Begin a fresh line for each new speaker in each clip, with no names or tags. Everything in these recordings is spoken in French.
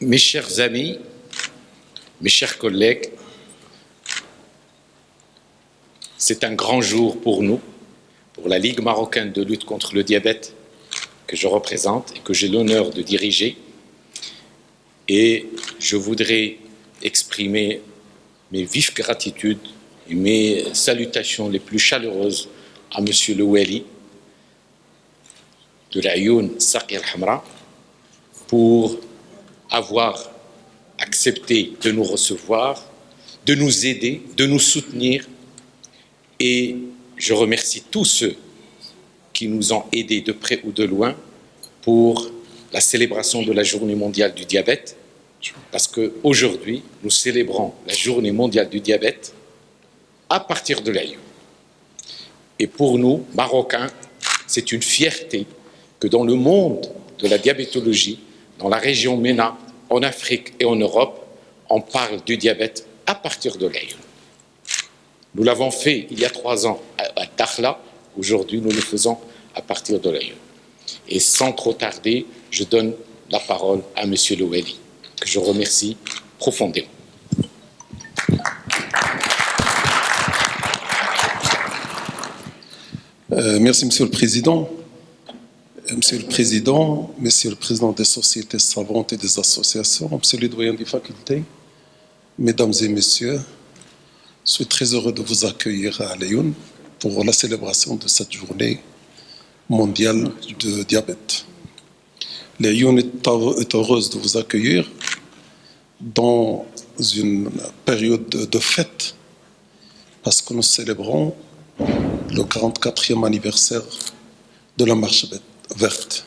Mes chers amis, mes chers collègues, c'est un grand jour pour nous, pour la Ligue marocaine de lutte contre le diabète que je représente et que j'ai l'honneur de diriger. Et je voudrais exprimer mes vives gratitudes et mes salutations les plus chaleureuses à Monsieur le Wali de l'Ayoun Saqi al-Hamra pour avoir accepté de nous recevoir, de nous aider, de nous soutenir. Et je remercie tous ceux qui nous ont aidés de près ou de loin pour la célébration de la Journée mondiale du diabète, parce qu'aujourd'hui, nous célébrons la Journée mondiale du diabète à partir de l'Aïn. Et pour nous, Marocains, c'est une fierté que dans le monde de la diabétologie, dans la région MENA, en Afrique et en Europe, on parle du diabète à partir de l'Aïn. Nous l'avons fait il y a 3 ans à Dakhla, aujourd'hui nous le faisons à partir de l'Aïn. Et sans trop tarder, je donne la parole à Monsieur le Wali, que je remercie profondément.
Merci Monsieur le Président. Monsieur le Président, Monsieur le Président des sociétés savantes et des associations, Monsieur le doyen des facultés, Mesdames et Messieurs, je suis très heureux de vous accueillir à Lyon pour la célébration de cette journée mondiale de diabète. Lyon est heureuse de vous accueillir dans une période de fête parce que nous célébrons le 44e anniversaire de la marche verte.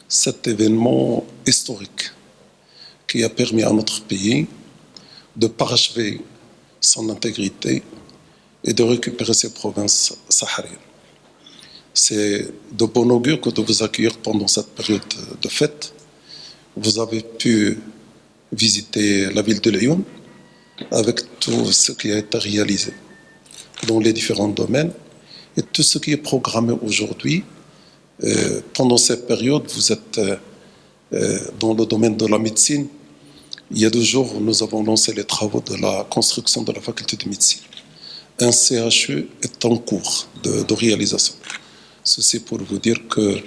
Cet événement historique qui a permis à notre pays de parachever son intégrité et de récupérer ses provinces sahariennes. C'est de bon augure que de vous accueillir pendant cette période de fête. Vous avez pu visiter la ville de Lyon avec tout ce qui a été réalisé dans les différents domaines et tout ce qui est programmé aujourd'hui. Pendant cette période, vous êtes dans le domaine de la médecine. Il y a 2 jours, nous avons lancé les travaux de la construction de la faculté de médecine. Un CHU est en cours de réalisation. Ceci pour vous dire que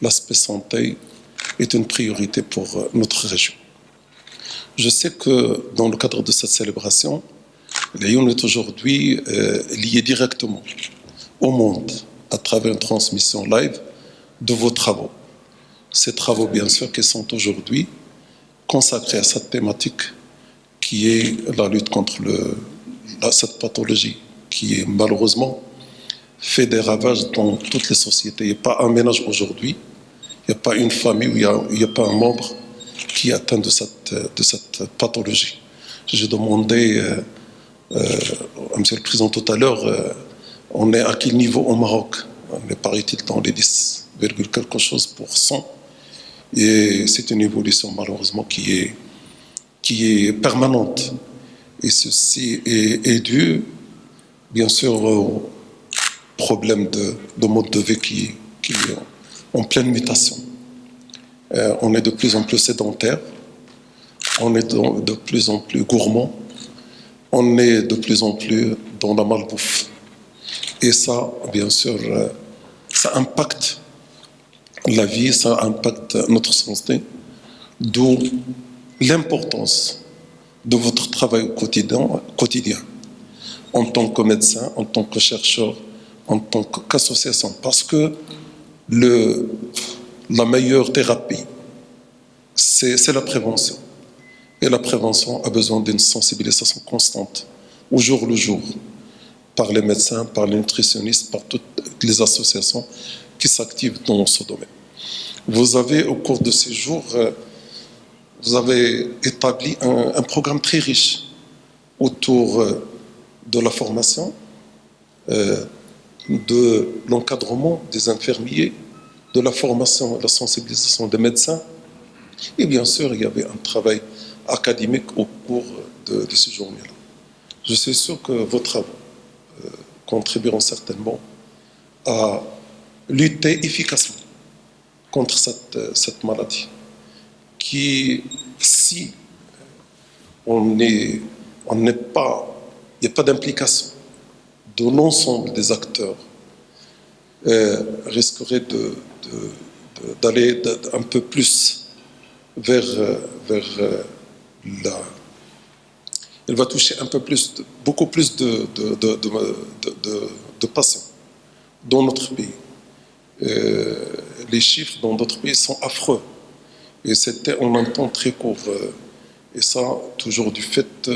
l'aspect santé est une priorité pour notre région. Je sais que dans le cadre de cette célébration, Lyon est aujourd'hui lié directement au monde à travers une transmission live de vos travaux. Ces travaux, bien sûr, qui sont aujourd'hui consacrés à cette thématique qui est la lutte contre cette pathologie qui est malheureusement fait des ravages dans toutes les sociétés. Il n'y a pas un ménage aujourd'hui, il n'y a pas une famille où il n'y a pas un membre qui est atteint de cette pathologie. J'ai demandé à Monsieur le Président tout à l'heure, on est à quel niveau au Maroc? On est, paraît-il, dans les 10, quelque chose %. Et c'est une évolution malheureusement qui est permanente. Et ceci est dû, bien sûr, au problème de mode de vie qui est en pleine mutation. On est de plus en plus sédentaire, on est de plus en plus gourmand, on est de plus en plus dans la malbouffe. Et ça, bien sûr, ça impacte la vie, ça impacte notre santé, d'où l'importance de votre travail au quotidien, en tant que médecin, en tant que chercheur, en tant qu'association, parce que la meilleure thérapie, c'est la prévention. Et la prévention a besoin d'une sensibilisation constante, au jour le jour, par les médecins, par les nutritionnistes, par toutes les associations qui s'activent dans ce domaine. Vous avez, au cours de ces jours, vous avez établi un programme très riche autour de la formation, de l'encadrement des infirmiers, de la formation et la sensibilisation des médecins. Et bien sûr, il y avait un travail académique au cours de ces journées-là. Je suis sûr que vos travaux contribueront certainement à lutter efficacement contre cette maladie qui si il n'y a pas d'implication de l'ensemble des acteurs, risquerait d'aller un peu plus vers la... Elle va toucher un peu plus, beaucoup plus de patients dans notre pays. Les chiffres dans d'autres pays sont affreux. Et c'était en un temps très court. Et ça, toujours du fait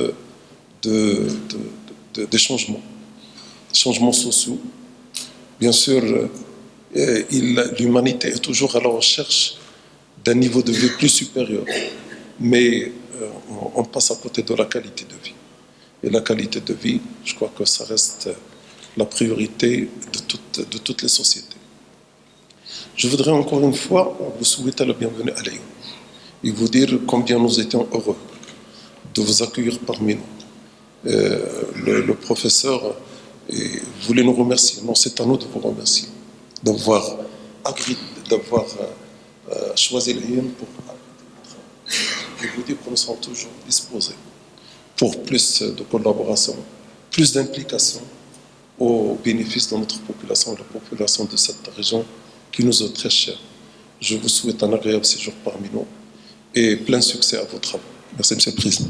des changements sociaux. Bien sûr, l'humanité est toujours à la recherche d'un niveau de vie plus supérieur. Mais on passe à côté de la qualité de vie. Et la qualité de vie, je crois que ça reste la priorité de toutes les sociétés. Je voudrais encore une fois vous souhaiter la bienvenue à Lyon et vous dire combien nous étions heureux de vous accueillir parmi nous. Le professeur voulait nous remercier. Non, c'est à nous de vous remercier d'avoir choisi Lyon pour et vous dire que nous sommes toujours disposés pour plus de collaboration, plus d'implication au bénéfice de notre population, la population de cette région qui nous est très chère. Je vous souhaite un agréable séjour parmi nous et plein succès à vos travaux. Merci, Monsieur le Président.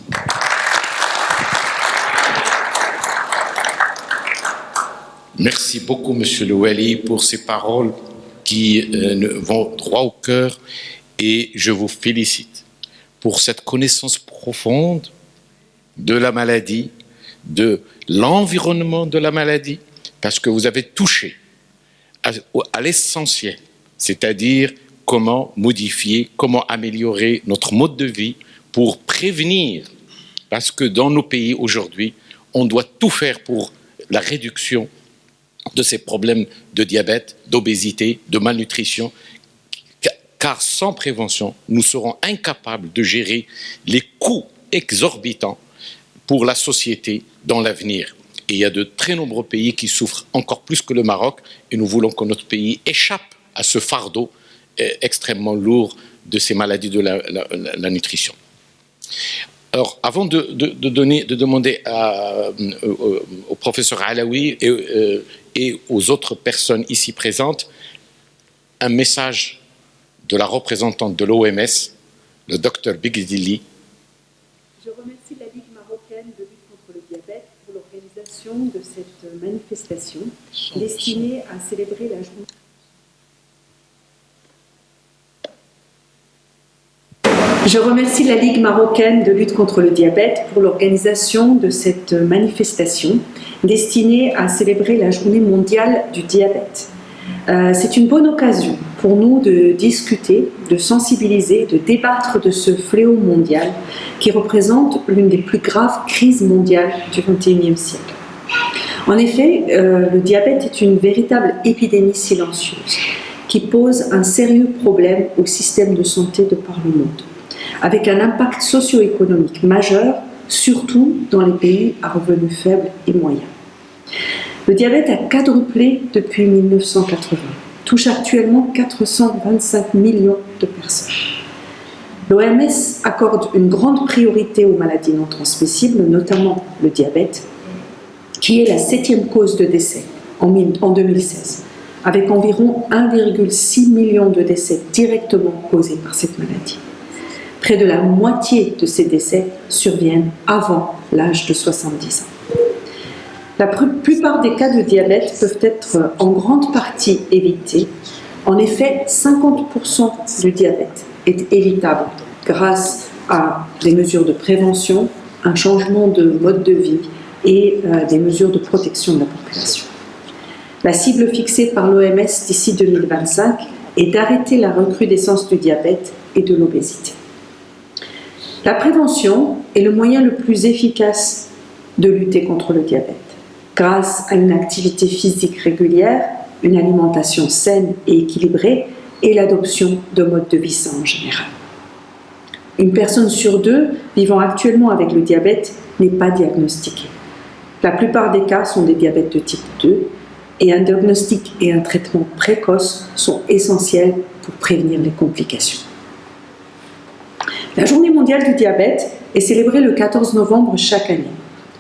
Merci beaucoup, Monsieur le Wali, pour ces paroles qui vont droit au cœur, et je vous félicite pour cette connaissance profonde de la maladie, de l'environnement de la maladie, parce que vous avez touché à l'essentiel, c'est-à-dire comment modifier, comment améliorer notre mode de vie pour prévenir, parce que dans nos pays aujourd'hui, on doit tout faire pour la réduction de ces problèmes de diabète, d'obésité, de malnutrition, car sans prévention, nous serons incapables de gérer les coûts exorbitants pour la société dans l'avenir. Et il y a de très nombreux pays qui souffrent encore plus que le Maroc, et nous voulons que notre pays échappe à ce fardeau extrêmement lourd de ces maladies de la nutrition. Alors, avant de demander au professeur Alaoui et aux autres personnes ici présentes un message de la représentante de l'OMS, le docteur Bigdili.
Je remercie la Ligue marocaine de lutte contre le diabète pour l'organisation de cette manifestation destinée à célébrer la journée. Je remercie la Ligue marocaine de lutte contre le diabète pour l'organisation de cette manifestation destinée à célébrer la journée mondiale du diabète. C'est une bonne occasion pour nous de discuter, de sensibiliser, de débattre de ce fléau mondial qui représente l'une des plus graves crises mondiales du XXIe siècle. En effet, le diabète est une véritable épidémie silencieuse qui pose un sérieux problème au système de santé de par le monde, avec un impact socio-économique majeur, surtout dans les pays à revenus faibles et moyens. Le diabète a quadruplé depuis 1980, touche actuellement 425 millions de personnes. L'OMS accorde une grande priorité aux maladies non transmissibles, notamment le diabète, qui est la 7e cause de décès en 2016, avec environ 1,6 million de décès directement causés par cette maladie. Près de la moitié de ces décès surviennent avant l'âge de 70 ans. La plupart des cas de diabète peuvent être en grande partie évités. En effet, 50% du diabète est évitable grâce à des mesures de prévention, un changement de mode de vie et des mesures de protection de la population. La cible fixée par l'OMS d'ici 2025 est d'arrêter la recrudescence du diabète et de l'obésité. La prévention est le moyen le plus efficace de lutter contre le diabète. Grâce à une activité physique régulière, une alimentation saine et équilibrée et l'adoption de modes de vie sains en général. Une personne sur 2 vivant actuellement avec le diabète n'est pas diagnostiquée. La plupart des cas sont des diabètes de type 2 et un diagnostic et un traitement précoce sont essentiels pour prévenir les complications. La Journée mondiale du diabète est célébrée le 14 novembre chaque année.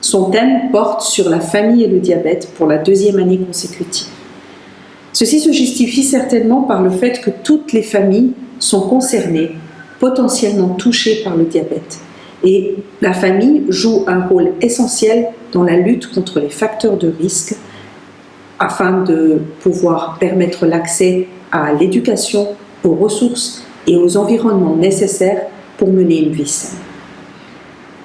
Son thème porte sur la famille et le diabète pour la deuxième année consécutive. Ceci se justifie certainement par le fait que toutes les familles sont concernées, potentiellement touchées par le diabète. Et la famille joue un rôle essentiel dans la lutte contre les facteurs de risque afin de pouvoir permettre l'accès à l'éducation, aux ressources et aux environnements nécessaires pour mener une vie saine.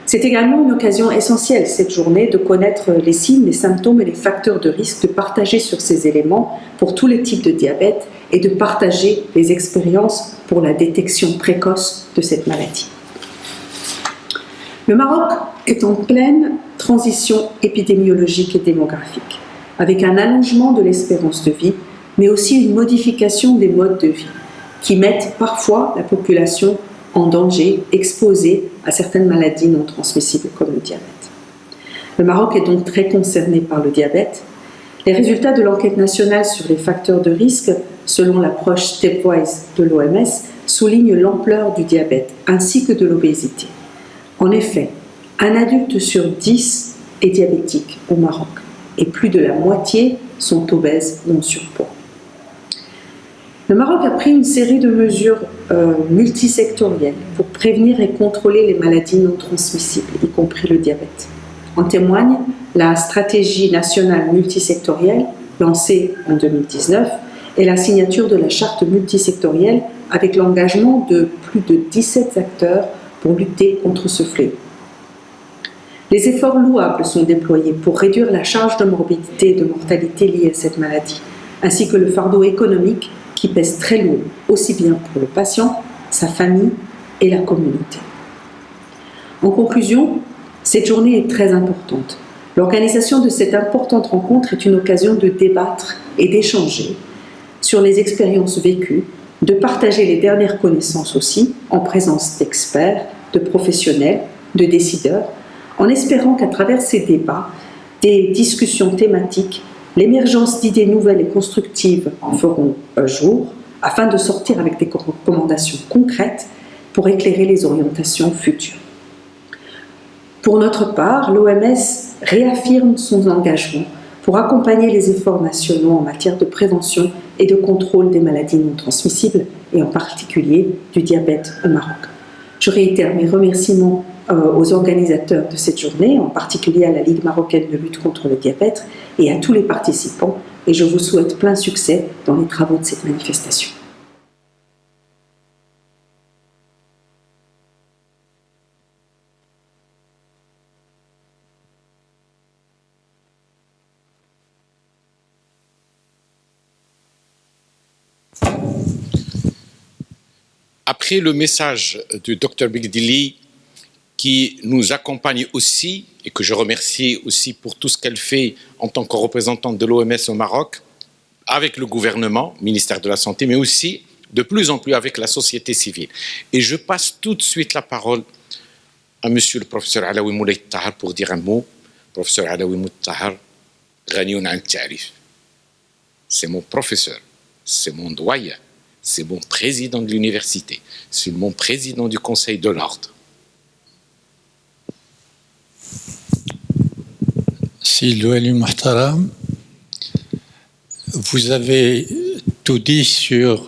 C'est également une occasion essentielle, cette journée, de connaître les signes, les symptômes et les facteurs de risque, de partager sur ces éléments pour tous les types de diabète et de partager les expériences pour la détection précoce de cette maladie. Le Maroc est en pleine transition épidémiologique et démographique, avec un allongement de l'espérance de vie, mais aussi une modification des modes de vie, qui mettent parfois la population en danger, exposée à certaines maladies non transmissibles comme le diabète. Le Maroc est donc très concerné par le diabète. Les résultats de l'enquête nationale sur les facteurs de risque, selon l'approche stepwise de l'OMS, soulignent l'ampleur du diabète ainsi que de l'obésité. En effet, un adulte sur 10 est diabétique au Maroc et plus de la moitié sont obèses ou en surpoids. Le Maroc a pris une série de mesures multisectorielles pour prévenir et contrôler les maladies non transmissibles, y compris le diabète. En témoigne la stratégie nationale multisectorielle lancée en 2019 et la signature de la charte multisectorielle avec l'engagement de plus de 17 acteurs pour lutter contre ce fléau. Les efforts louables sont déployés pour réduire la charge de morbidité et de mortalité liée à cette maladie, ainsi que le fardeau économique qui pèse très lourd, aussi bien pour le patient, sa famille et la communauté. En conclusion, cette journée est très importante. L'organisation de cette importante rencontre est une occasion de débattre et d'échanger sur les expériences vécues, de partager les dernières connaissances aussi, en présence d'experts, de professionnels, de décideurs, en espérant qu'à travers ces débats, des discussions thématiques, l'émergence d'idées nouvelles et constructives en feront jour, afin de sortir avec des recommandations concrètes pour éclairer les orientations futures. Pour notre part, l'OMS réaffirme son engagement pour accompagner les efforts nationaux en matière de prévention et de contrôle des maladies non transmissibles, et en particulier du diabète au Maroc. Je réitère mes remerciements aux organisateurs de cette journée, en particulier à la Ligue marocaine de lutte contre le diabète et à tous les participants, et je vous souhaite plein succès dans les travaux de cette manifestation.
Après le message du Dr Bigdili, qui nous accompagne aussi, et que je remercie aussi pour tout ce qu'elle fait en tant que représentante de l'OMS au Maroc, avec le gouvernement, ministère de la Santé, mais aussi de plus en plus avec la société civile. Et je passe tout de suite la parole à monsieur le professeur Alaoui Moulay Tahar pour dire un mot. Professeur Alaoui Moulay Tahar, Ghanioun an Ta'rif. C'est mon professeur, c'est mon doyen, c'est mon président de l'université, c'est mon président du conseil de l'ordre.
Si l'Ouali Muhtaram, vous avez tout dit sur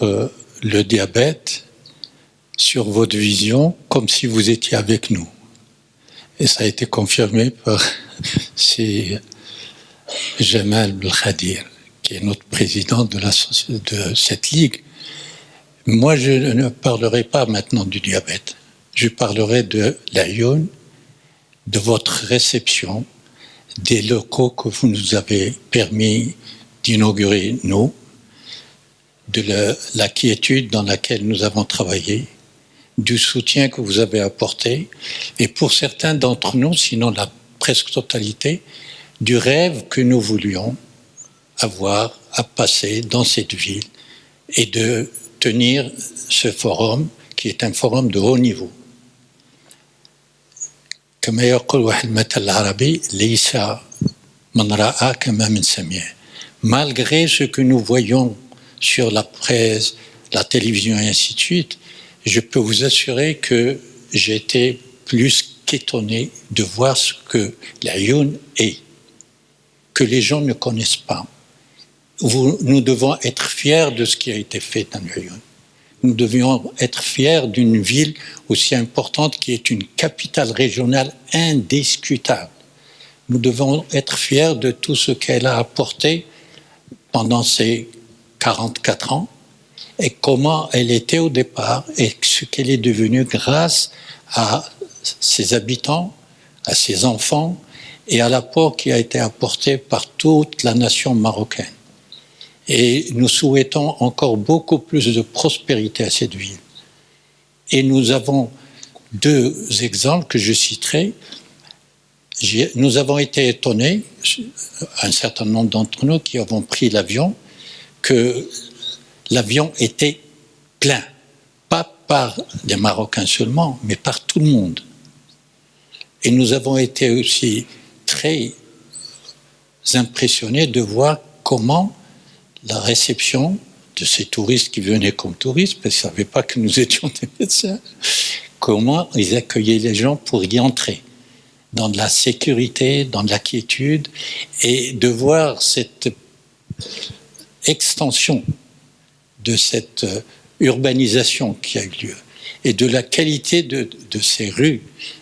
le diabète, sur votre vision, comme si vous étiez avec nous. Et ça a été confirmé par Jamal Belkhadir, qui est notre président de cette ligue. Moi, je ne parlerai pas maintenant du diabète. Je parlerai de l'Aïoun, de votre réception, des locaux que vous nous avez permis d'inaugurer, nous, de la quiétude dans laquelle nous avons travaillé, du soutien que vous avez apporté, et pour certains d'entre nous, sinon la presque totalité, du rêve que nous voulions avoir à passer dans cette ville et de tenir ce forum qui est un forum de haut niveau. كما يقول واحد المثل العربي ليس من رأى كما من سمع. Malgré ce que nous voyons sur la presse, la télévision et ainsi de suite, je peux vous assurer que j'étais plus qu'étonné de voir ce que l'Aïoun est, que les gens ne connaissent pas. Nous devons être fiers de ce qui a été fait dans l'Aïoun. Nous devions être fiers d'une ville aussi importante qui est une capitale régionale indiscutable. Nous devons être fiers de tout ce qu'elle a apporté pendant ces 44 ans et comment elle était au départ et ce qu'elle est devenue grâce à ses habitants, à ses enfants et à l'apport qui a été apporté par toute la nation marocaine. Et nous souhaitons encore beaucoup plus de prospérité à cette ville. Et nous avons 2 exemples que je citerai. Nous avons été étonnés, un certain nombre d'entre nous qui avons pris l'avion, que l'avion était plein, pas par des Marocains seulement, mais par tout le monde. Et nous avons été aussi très impressionnés de voir comment la réception de ces touristes qui venaient comme touristes, parce qu'ils ne savaient pas que nous étions des médecins, comment ils accueillaient les gens pour y entrer, dans de la sécurité, dans de la quiétude, et de voir cette extension de cette urbanisation qui a eu lieu, et de la qualité de ces rues,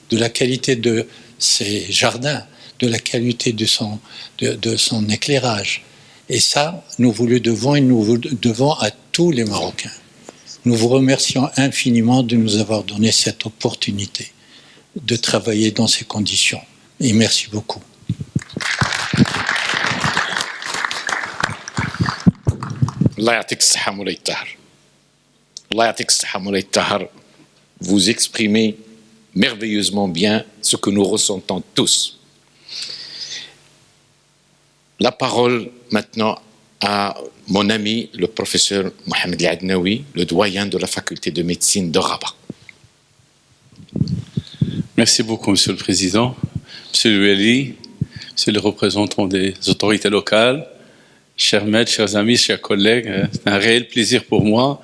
de la qualité de ces jardins, de la qualité de son éclairage. Et ça, nous vous le devons et nous vous le devons à tous les Marocains. Nous vous remercions infiniment de nous avoir donné cette opportunité de travailler dans ces conditions. Et merci beaucoup.
Allah yatik as-saha Moulay Tahar. Allah yatik as-saha Moulay Tahar. Vous exprimez merveilleusement bien ce que nous ressentons tous. La parole maintenant à mon ami, le professeur Mohamed Al-Adnaoui, le doyen de la faculté de médecine de Rabat.
Merci beaucoup, Monsieur le Président, Monsieur Louali, Monsieur le représentant des autorités locales, chers maîtres, chers amis, chers collègues. C'est un réel plaisir pour moi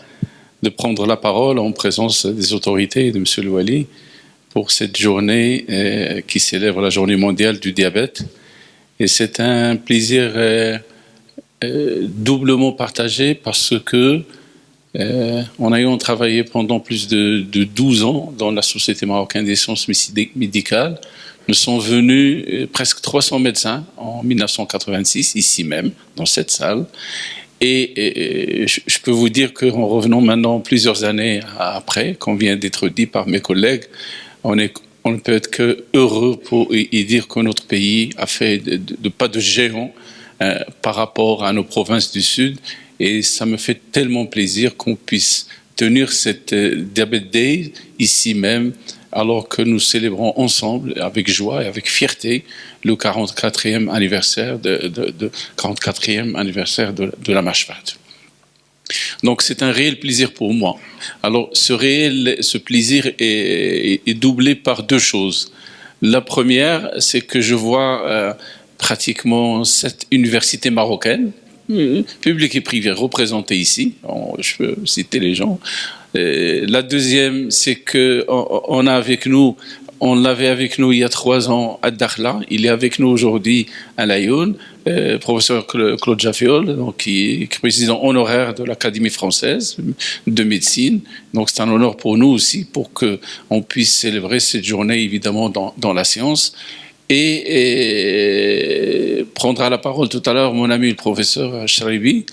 de prendre la parole en présence des autorités et de Monsieur Louali pour cette journée qui célèbre la journée mondiale du diabète. Et c'est un plaisir doublement partagé parce que en ayant travaillé pendant plus de 12 ans dans la Société marocaine des sciences médicales, nous sommes venus presque 300 médecins en 1986, ici même, dans cette salle. Et je peux vous dire qu'en revenant maintenant plusieurs années après, comme vient d'être dit par mes collègues, on ne peut être que heureux pour y dire que notre pays a fait de pas de géant par rapport à nos provinces du Sud. Et ça me fait tellement plaisir qu'on puisse tenir cette Diabète Day ici même, alors que nous célébrons ensemble, avec joie et avec fierté, le 44e anniversaire de 44e anniversaire de la Mashfat. Donc c'est un réel plaisir pour moi. Alors ce plaisir est doublé par 2 choses. La première, c'est que je vois pratiquement 7 universités marocaines, publiques et privées, représentées ici. Je peux citer les gens. La deuxième, c'est que on l'avait avec nous il y a 3 ans à Dakhla. Il est avec nous aujourd'hui à l'Aïoun. Professeur Claude Jaffiol, donc, qui est président honoraire de l'Académie française de médecine. Donc c'est un honneur pour nous aussi, pour qu'on puisse célébrer cette journée évidemment dans la science. Et prendra la parole tout à l'heure mon ami le professeur Charibi,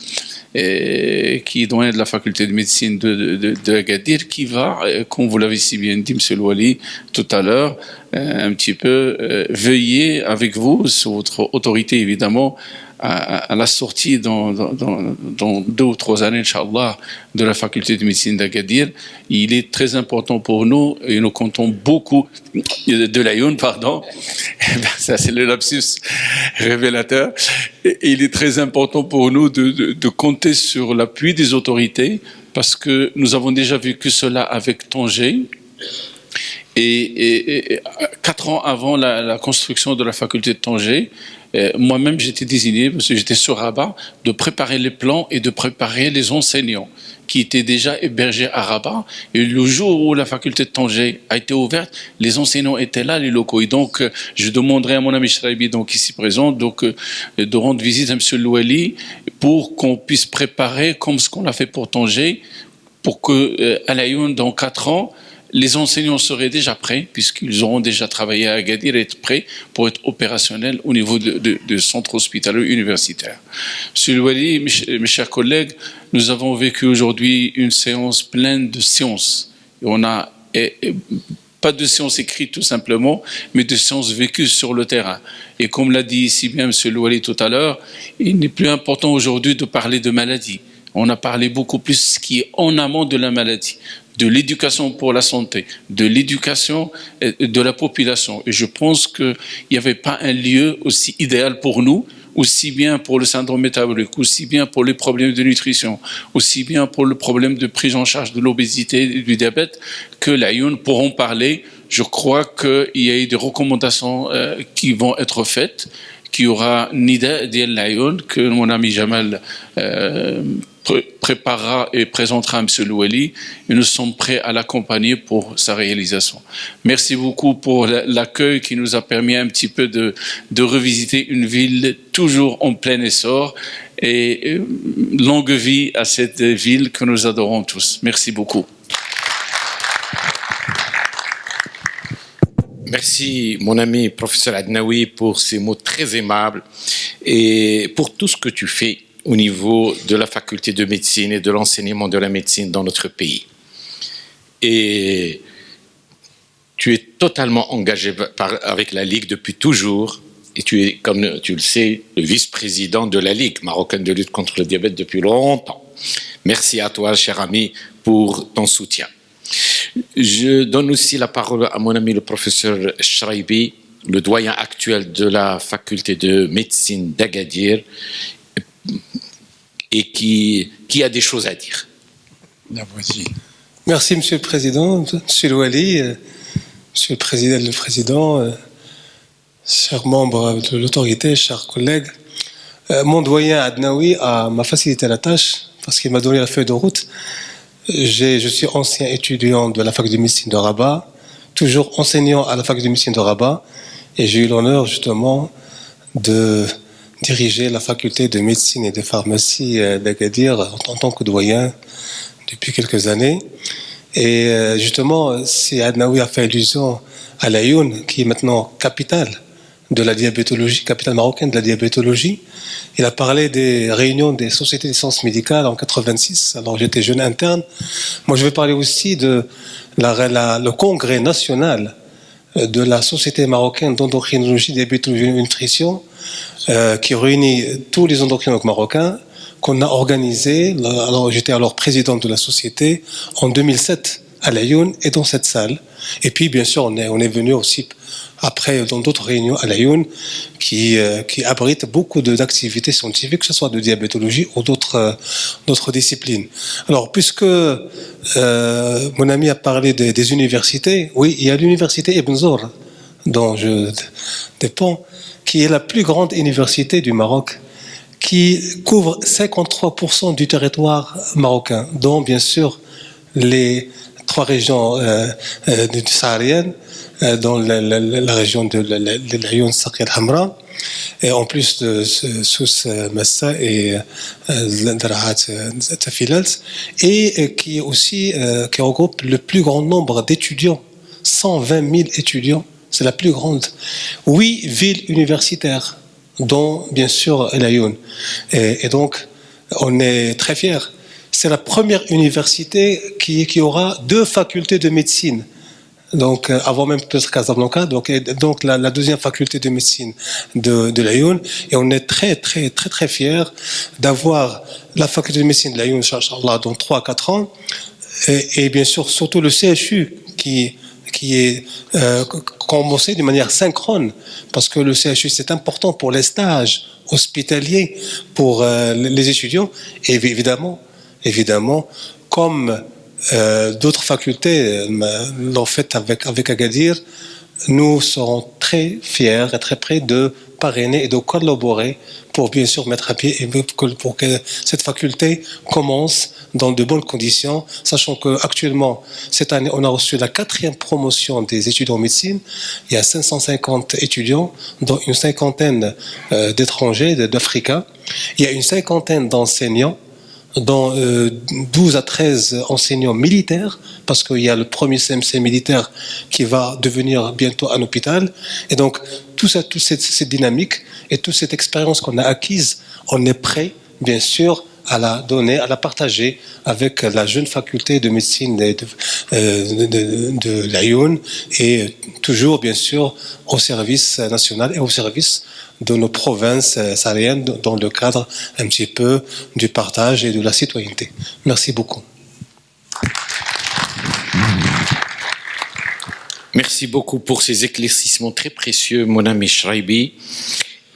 qui est doyen de la faculté de médecine de Agadir, qui va, comme vous l'avez si bien dit, Monsieur Louali, tout à l'heure, un petit peu veiller avec vous, sous votre autorité évidemment, à la sortie dans 2 ou 3 années, Inch'Allah, de la faculté de médecine d'Agadir. Il est très important pour nous, et nous comptons beaucoup, de l'Aïoun, pardon, ça c'est le lapsus révélateur, et il est très important pour nous de compter sur l'appui des autorités, parce que nous avons déjà vécu cela avec Tanger, et 4 ans avant la construction de la faculté de Tanger, moi-même j'étais désigné, parce que j'étais sur Rabat, de préparer les plans et de préparer les enseignants qui étaient déjà hébergés à Rabat. Et le jour où la faculté de Tanger a été ouverte, les enseignants étaient là, les locaux. Et donc, je demanderai à mon ami Shraibi, donc ici présent, donc, de rendre visite à M. Louali pour qu'on puisse préparer, comme ce qu'on a fait pour Tanger, pour que à l'Aïoun, dans 4 ans, les enseignants seraient déjà prêts, puisqu'ils auront déjà travaillé à Agadir, et être prêts pour être opérationnels au niveau de centres hospitaliers universitaires. Monsieur Louali, mes chers collègues, nous avons vécu aujourd'hui une séance pleine de sciences. Et on a pas de sciences écrites tout simplement, mais de sciences vécues sur le terrain. Et comme l'a dit ici bien M. Louali tout à l'heure, il n'est plus important aujourd'hui de parler de maladie. On a parlé beaucoup plus de ce qui est en amont de la maladie, de l'éducation pour la santé, de l'éducation de la population. Et je pense qu'il n'y avait pas un lieu aussi idéal pour nous, aussi bien pour le syndrome métabolique, aussi bien pour les problèmes de nutrition, aussi bien pour le problème de prise en charge de l'obésité et du diabète, que l'Aïoun pourront parler. Je crois qu'il y a eu des recommandations qui vont être faites, qu'il y aura Nida Diel l'Aïoun, que mon ami Jamal préparera et présentera à M. Louali, et nous sommes prêts à l'accompagner pour sa réalisation. Merci beaucoup pour l'accueil qui nous a permis un petit peu de revisiter une ville toujours en plein essor, et longue vie à cette ville que nous adorons tous. Merci beaucoup.
Merci, mon ami professeur Adnaoui, pour ces mots très aimables et pour tout ce que tu fais au niveau de la faculté de médecine et de l'enseignement de la médecine dans notre pays. Et tu es totalement engagé avec la Ligue depuis toujours, et tu es, comme tu le sais, le vice-président de la Ligue marocaine de lutte contre le diabète depuis longtemps. Merci à toi, cher ami, pour ton soutien. Je donne aussi la parole à mon ami le professeur Shraibi, le doyen actuel de la faculté de médecine d'Agadir, et qui a des choses à dire.
La voici.
Merci, Monsieur le Président, Monsieur Louali, Monsieur le Président, chers membres de l'autorité, chers collègues. Mon doyen Adnaoui m'a facilité la tâche parce qu'il m'a donné la feuille de route. Je suis ancien étudiant de la faculté de médecine de Rabat, toujours enseignant à la faculté de médecine de Rabat, et j'ai eu l'honneur justement de diriger la faculté de médecine et de pharmacie d'Agadir en tant que doyen depuis quelques années. Et justement, si Adnaoui a fait allusion à l'Aïoun, qui est maintenant capitale de la diabétologie, capitale marocaine de la diabétologie, il a parlé des réunions des sociétés de sciences médicales en 86, alors j'étais jeune interne. Moi, je vais parler aussi de le congrès national de la Société marocaine d'endocrinologie, diabétologie et nutrition, qui réunit tous les endocrinologues marocains, qu'on a organisé. Alors, j'étais alors président de la société en 2007 à l'Aïoun et dans cette salle. Et puis, bien sûr, on est venu aussi après dans d'autres réunions à l'Aïoun qui abritent beaucoup d'activités scientifiques, que ce soit de diabétologie ou d'autres disciplines. Alors, puisque mon ami a parlé des universités, oui, il y a l'université Ibn Zour, dont je dépends, qui est la plus grande université du Maroc, qui couvre 53% du territoire marocain, dont bien sûr les 3 régions sahariennes, dans la région de l'Aïoun, Saqiya al-Hamra, et en plus de Souss Massa et Darahat Tafilalt, et qui regroupe le plus grand nombre d'étudiants, 120 000 étudiants. C'est la plus grande. 8 villes universitaires, dont bien sûr l'Aïoun. Et donc, on est très fiers. C'est la première université qui aura 2 facultés de médecine. Donc, avant même peut-être Casablanca, donc la deuxième faculté de médecine de l'Aïoun. Et on est très, très, très, très fiers d'avoir la faculté de médecine de l'Aïoun, Inch'Allah, dans 3 à 4 ans. Et bien sûr, surtout le CHU qui est commencé de manière synchrone, parce que le CHU, c'est important pour les stages hospitaliers, pour les étudiants. Et évidemment, comme d'autres facultés l'ont fait avec Agadir, nous serons très fiers et très près de parrainer et de collaborer pour bien sûr mettre à pied et pour que cette faculté commence dans de bonnes conditions, sachant qu'actuellement, cette année, on a reçu la 4e promotion des étudiants en médecine. Il y a 550 étudiants, dont une cinquantaine d'étrangers, d'Africains. Il y a une cinquantaine d'enseignants, dont 12 à 13 enseignants militaires, parce qu'il y a le premier CMC militaire qui va devenir bientôt un hôpital. Et donc, toute cette dynamique et toute cette expérience qu'on a acquise, on est prêt, bien sûr, à la donner, à la partager avec la jeune faculté de médecine de Lyon et toujours, bien sûr, au service national et au service de nos provinces sahéliennes dans le cadre un petit peu du partage et de la citoyenneté. Merci beaucoup.
Merci beaucoup pour ces éclaircissements très précieux, mon ami Shraibi.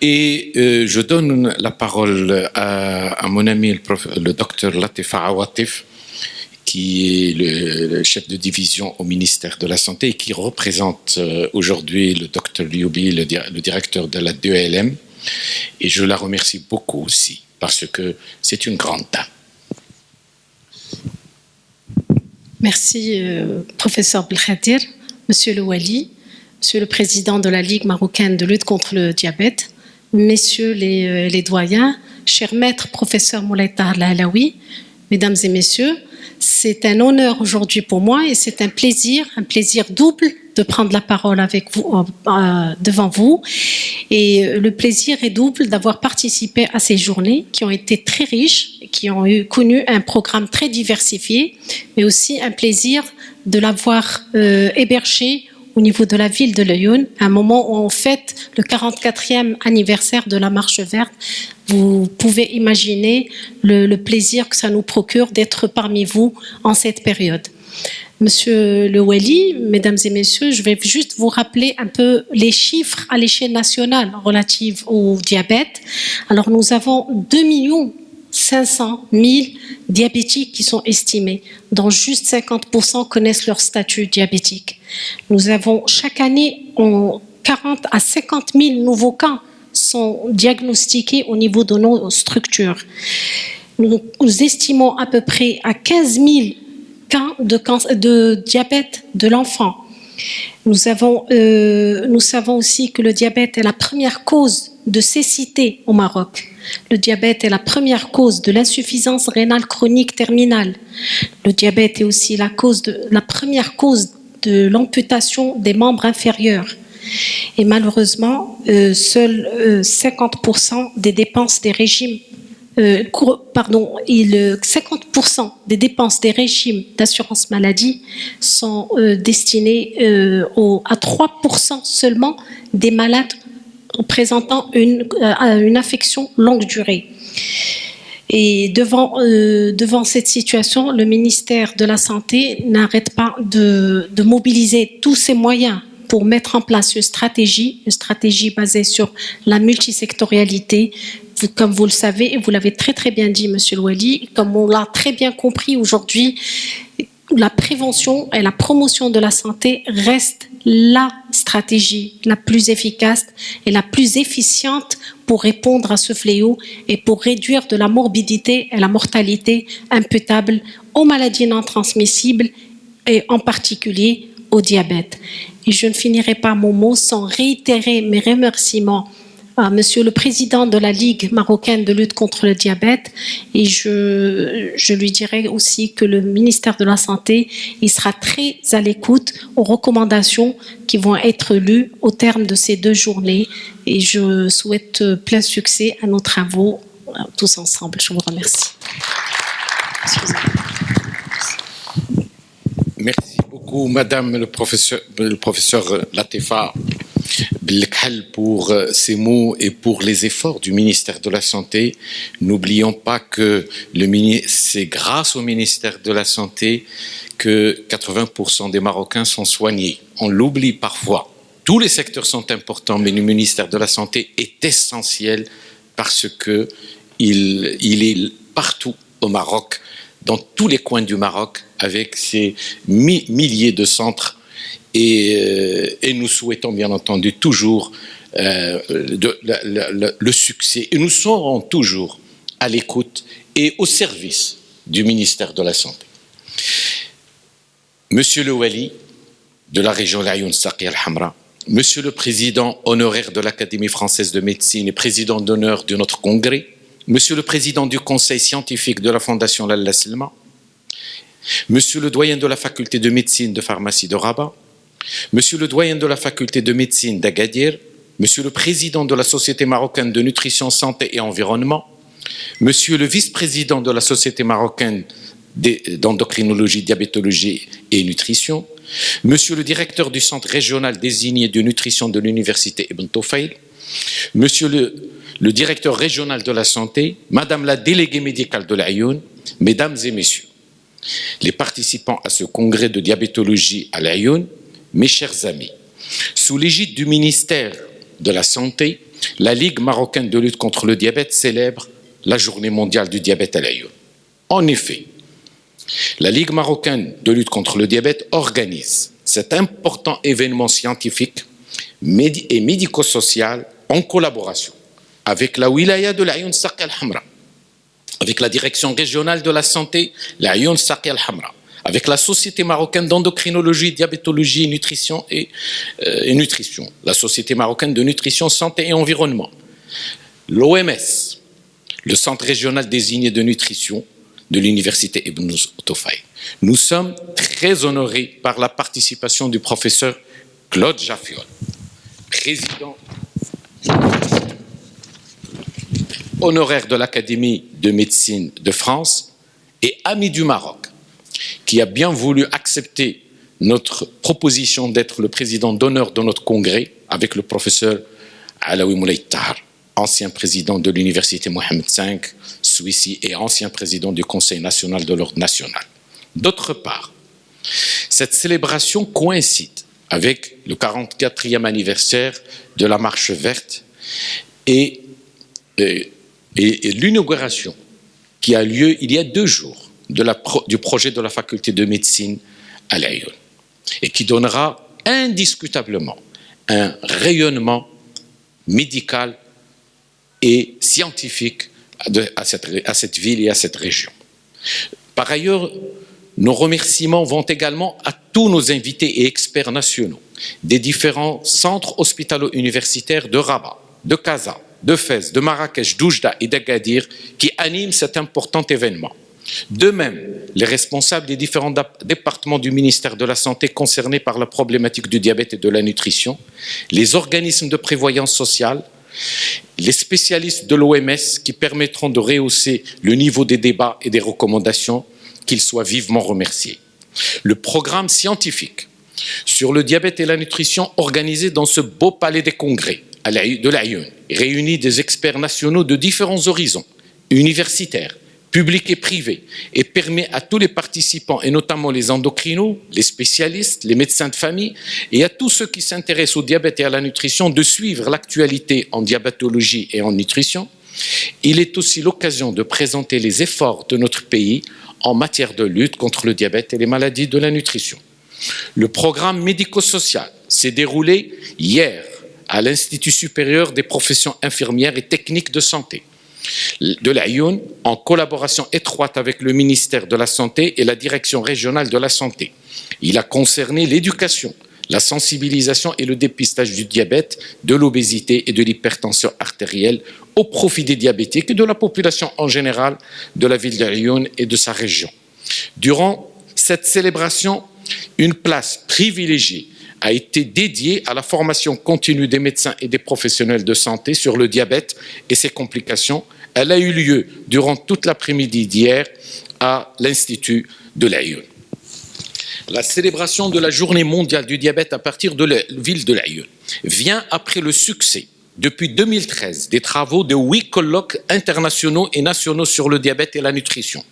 Et je donne la parole à mon ami le docteur Latif Awatif, qui est le chef de division au ministère de la Santé et qui représente aujourd'hui le docteur Lioubi, le directeur de la DELM. Et je la remercie beaucoup aussi, parce que c'est une grande dame.
Merci, professeur Belkhadir, monsieur le Wali, monsieur le président de la Ligue marocaine de lutte contre le diabète, messieurs les doyens, chers maîtres, professeur Moulay Tahar Alaoui, mesdames et messieurs, c'est un honneur aujourd'hui pour moi et c'est un plaisir double de prendre la parole avec vous, devant vous. Et le plaisir est double d'avoir participé à ces journées qui ont été très riches, qui ont connu un programme très diversifié, mais aussi un plaisir de l'avoir hébergé au niveau de la ville de Lyon, à un moment où on fête le 44e anniversaire de la Marche verte. Vous pouvez imaginer le plaisir que ça nous procure d'être parmi vous en cette période. Monsieur le Wali, mesdames et messieurs, je vais juste vous rappeler un peu les chiffres à l'échelle nationale relatifs au diabète. Alors nous avons 2 500 000 diabétiques qui sont estimés, dont juste 50% connaissent leur statut diabétique. Nous avons chaque année 40 à 50 000 nouveaux cas sont diagnostiqués au niveau de nos structures. Nous estimons à peu près à 15 000 cas de diabète de l'enfant. Nous savons aussi que le diabète est la première cause de cécité au Maroc. Le diabète est la première cause de l'insuffisance rénale chronique terminale. Le diabète est aussi la première cause de l'amputation des membres inférieurs. Et malheureusement, seuls 50% des dépenses des régimes 50% des dépenses des régimes d'assurance maladie sont destinées à 3% seulement des malades présentant une affection longue durée. Et devant cette situation, le ministère de la Santé n'arrête pas de mobiliser tous ses moyens pour mettre en place une stratégie basée sur la multisectorialité. Comme vous le savez, et vous l'avez très très bien dit, monsieur le Wali, comme on l'a très bien compris aujourd'hui, la prévention et la promotion de la santé restent la stratégie la plus efficace et la plus efficiente pour répondre à ce fléau et pour réduire de la morbidité et la mortalité imputables aux maladies non transmissibles et en particulier au diabète. Et je ne finirai pas mon mot sans réitérer mes remerciements à Monsieur le Président de la Ligue marocaine de lutte contre le diabète, et je lui dirai aussi que le ministère de la Santé, il sera très à l'écoute aux recommandations qui vont être lues au terme de ces 2 journées, et je souhaite plein succès à nos travaux tous ensemble. Je vous remercie.
Merci beaucoup, Madame le professeur Latifa Belkhal, pour ces mots et pour les efforts du ministère de la Santé. N'oublions pas que c'est grâce au ministère de la Santé que 80% des Marocains sont soignés. On l'oublie parfois. Tous les secteurs sont importants, mais le ministère de la Santé est essentiel parce que il est partout au Maroc, dans tous les coins du Maroc, avec ses milliers de centres. Et nous souhaitons bien entendu toujours le succès. Et nous serons toujours à l'écoute et au service du ministère de la Santé. Monsieur le Wali de la région Laayoune Sarkia El Hamra, Monsieur le Président honoraire de l'Académie française de médecine et président d'honneur de notre congrès, Monsieur le Président du Conseil scientifique de la Fondation Lalla Selma, Monsieur le doyen de la faculté de médecine de pharmacie de Rabat, Monsieur le doyen de la faculté de médecine d'Agadir, Monsieur le Président de la Société marocaine de nutrition, santé et environnement, Monsieur le vice-président de la Société marocaine d'endocrinologie, diabétologie et nutrition, Monsieur le directeur du centre régional désigné de nutrition de l'université Ibn Tufayl, Monsieur le directeur régional de la santé, Madame la déléguée médicale de l'Aïoun, Mesdames et Messieurs, les participants à ce congrès de diabétologie à l'Aïoun, mes chers amis, sous l'égide du ministère de la Santé, la Ligue marocaine de lutte contre le diabète célèbre la journée mondiale du diabète à l'Aïoun. En effet, la Ligue marocaine de lutte contre le diabète organise cet important événement scientifique et médico-social en collaboration avec la wilaya de l'Aïoun Sarkia El Hamra, avec la direction régionale de la santé, l'Aïoun Sarkia El Hamra, avec la Société marocaine d'endocrinologie, diabétologie, nutrition et nutrition, la Société marocaine de nutrition, santé et environnement, l'OMS, le Centre régional désigné de nutrition de l'université Ibn Tufayl. Nous sommes très honorés par la participation du professeur Claude Jaffiol, président honoraire de l'Académie de médecine de France et ami du Maroc, qui a bien voulu accepter notre proposition d'être le président d'honneur de notre congrès avec le professeur Alaoui Moulay Tahar, ancien président de l'université Mohamed V, Suissi, et ancien président du Conseil national de l'ordre national. D'autre part, cette célébration coïncide avec le 44e anniversaire de la Marche verte et l'inauguration qui a lieu il y a 2 jours du projet de la faculté de médecine à l'Aïoun et qui donnera indiscutablement un rayonnement médical et scientifique à cette ville et à cette région. Par ailleurs, nos remerciements vont également à tous nos invités et experts nationaux des différents centres hospitalo-universitaires de Rabat, de Casa, de Fès, de Marrakech, d'Oujda et d'Agadir qui animent cet important événement. De même, les responsables des différents départements du ministère de la Santé concernés par la problématique du diabète et de la nutrition, les organismes de prévoyance sociale, les spécialistes de l'OMS qui permettront de rehausser le niveau des débats et des recommandations, qu'ils soient vivement remerciés. Le programme scientifique sur le diabète et la nutrition organisé dans ce beau palais des congrès de l'Aïoun réunit des experts nationaux de différents horizons, universitaires, publics et privés, et permet à tous les participants, et notamment les endocrinos, les spécialistes, les médecins de famille, et à tous ceux qui s'intéressent au diabète et à la nutrition de suivre l'actualité en diabétologie et en nutrition. Il est aussi l'occasion de présenter les efforts de notre pays en matière de lutte contre le diabète et les maladies de la nutrition. Le programme médico-social s'est déroulé hier à l'Institut supérieur des professions infirmières et techniques de santé de l'Aïoun, en collaboration étroite avec le ministère de la Santé et la direction régionale de la santé. Il a concerné l'éducation, la sensibilisation et le dépistage du diabète, de l'obésité et de l'hypertension artérielle au profit des diabétiques et de la population en général de la ville d'Aïoun et de sa région. Durant cette célébration, une place privilégiée a été dédiée à la formation continue des médecins et des professionnels de santé sur le diabète et ses complications. Elle a eu lieu durant toute l'après-midi d'hier à l'Institut de l'Aïoun. La célébration de la journée mondiale du diabète à partir de la ville de l'Aïoun vient après le succès, depuis 2013, des travaux de 8 colloques internationaux et nationaux sur le diabète et la nutrition.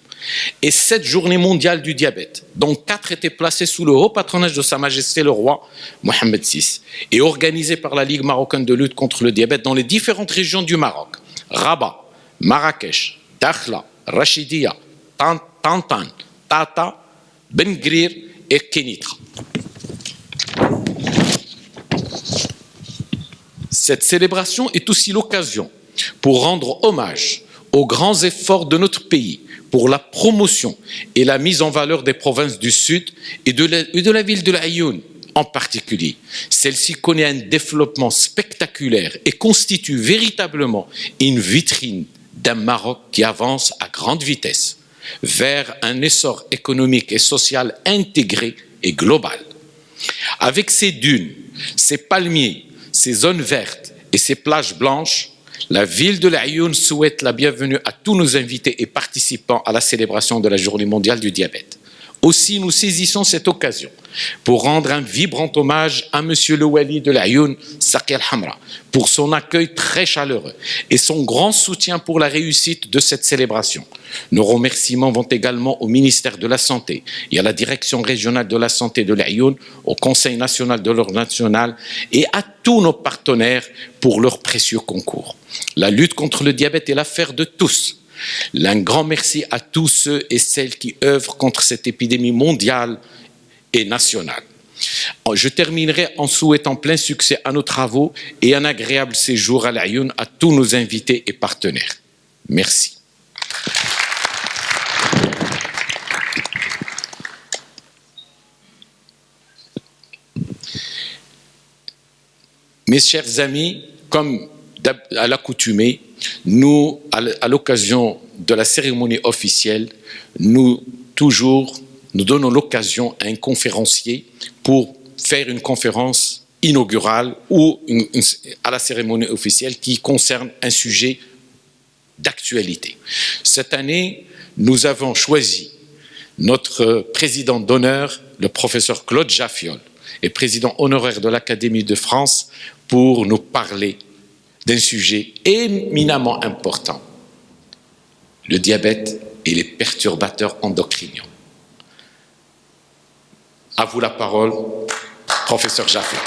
Et cette journée mondiale du diabète, dont 4 étaient placées sous le haut patronage de Sa Majesté le roi Mohamed VI, et organisée par la Ligue marocaine de lutte contre le diabète dans les différentes régions du Maroc, Rabat, Marrakech, Dakhla, Rachidia, Tantan, Tata, Ben Grir et Kenitra. Cette célébration est aussi l'occasion pour rendre hommage aux grands efforts de notre pays pour la promotion et la mise en valeur des provinces du Sud et de la ville de l'Aïoun en particulier. Celle-ci connaît un développement spectaculaire et constitue véritablement une vitrine d'un Maroc qui avance à grande vitesse vers un essor économique et social intégré et global. Avec ses dunes, ses palmiers, ses zones vertes et ses plages blanches, la ville de l'Aïoun souhaite la bienvenue à tous nos invités et participants à la célébration de la Journée mondiale du diabète. Aussi, nous saisissons cette occasion pour rendre un vibrant hommage à Monsieur le Wali de l'Aïoun, Saqi al-Hamra, pour son accueil très chaleureux et son grand soutien pour la réussite de cette célébration. Nos remerciements vont également au ministère de la Santé et à la Direction régionale de la Santé de l'Aïoun, au Conseil national de l'Ordre national et à tous nos partenaires pour leur précieux concours. La lutte contre le diabète est l'affaire de tous. Un grand merci à tous ceux et celles qui œuvrent contre cette épidémie mondiale et nationale. Je terminerai en souhaitant plein succès à nos travaux et un agréable séjour à l'Aïoun à tous nos invités et partenaires. Merci. Mes chers amis, comme à l'accoutumée, nous, à l'occasion de la cérémonie officielle, nous donnons l'occasion à un conférencier pour faire une conférence inaugurale ou à la cérémonie officielle qui concerne un sujet d'actualité. Cette année, nous avons choisi notre président d'honneur, le professeur Claude Jaffiol, et président honoraire de l'Académie de France, pour nous parler d'un sujet éminemment important, le diabète et les perturbateurs endocriniens. À vous la parole, professeur Jaffiol.